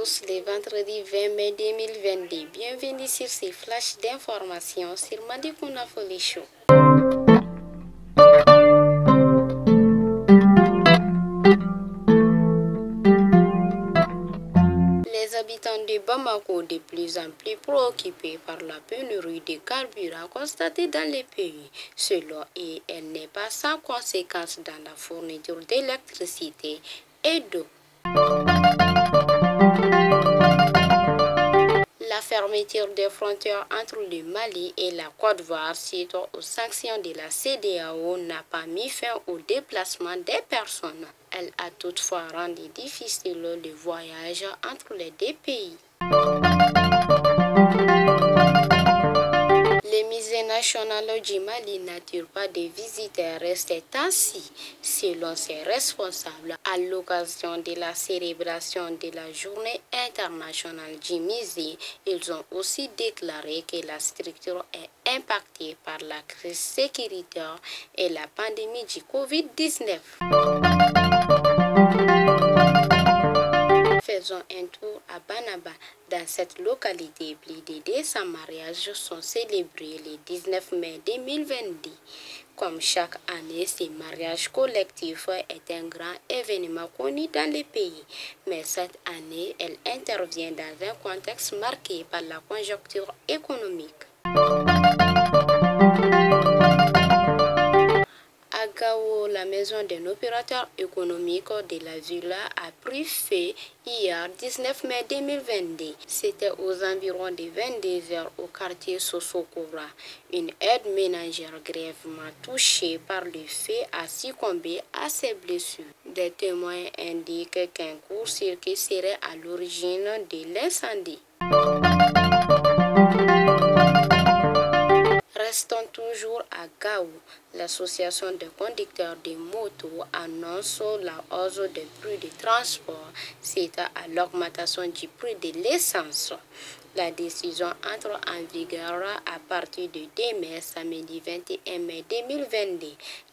tous, le vendredi 20 mai 2022. Bienvenue sur ces flashs d'informations sur Madikouna Foli Show. Les habitants de Bamako, de plus en plus préoccupés par la pénurie de carburant constatée dans le pays. Selon eux, elle n'est pas sans conséquence dans la fourniture d'électricité et d'eau. La fermeture des frontières entre le Mali et la Côte d'Ivoire suite aux sanctions de la CEDEAO n'a pas mis fin au déplacement des personnes. Elle a toutefois rendu difficile le voyage entre les deux pays. Le musée national du Mali n'attire pas de visiteurs ces temps-ci, selon ses responsables. À l'occasion de la célébration de la journée internationale du musée, ils ont aussi déclaré que la structure est impactée par la crise sécuritaire et la pandémie du Covid-19. Faisons un tour à Banaba. Dans cette localité, plus de 200 mariages sont célébrés le 19 mai 2022. Comme chaque année, ce mariage collectif est un grand événement connu dans le pays. Mais cette année, elle intervient dans un contexte marqué par la conjoncture économique. À Gao, la maison d'un opérateur économique de la ville a pris feu hier 19 mai 2022. C'était aux environs de 22h au quartier Sosokora. Une aide ménagère grièvement touchée par le feu a succombé à ses blessures. Des témoins indiquent qu'un court-circuit serait à l'origine de l'incendie. Restons toujours à Gao. L'association des conducteurs de motos annonce la hausse des prix de transport suite à l'augmentation du prix de l'essence. La décision entre en vigueur à partir de demain, samedi 21 mai 2022.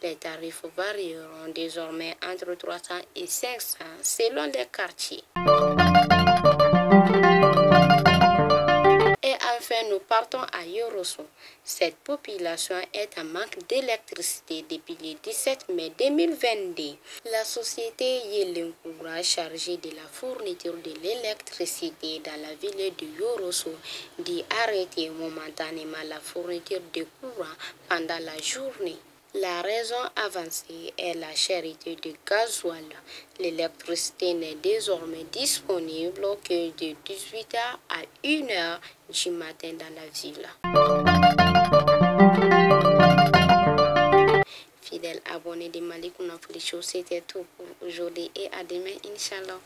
Les tarifs varieront désormais entre 300 et 500 selon les quartiers. Et enfin, nous partons à Yorosso. Cette population est en manque d'électricité depuis le 17 mai 2022. La société Yelenkoura, chargée de la fourniture de l'électricité dans la ville de Yorosso, dit arrêter momentanément la fourniture de courant pendant la journée. La raison avancée est la cherté de gasoil. L'électricité n'est désormais disponible que de 18h à 1h du matin dans la ville. Fidèles abonnés de Madikouna Foli Show, c'était tout pour aujourd'hui et à demain, Inch'Allah.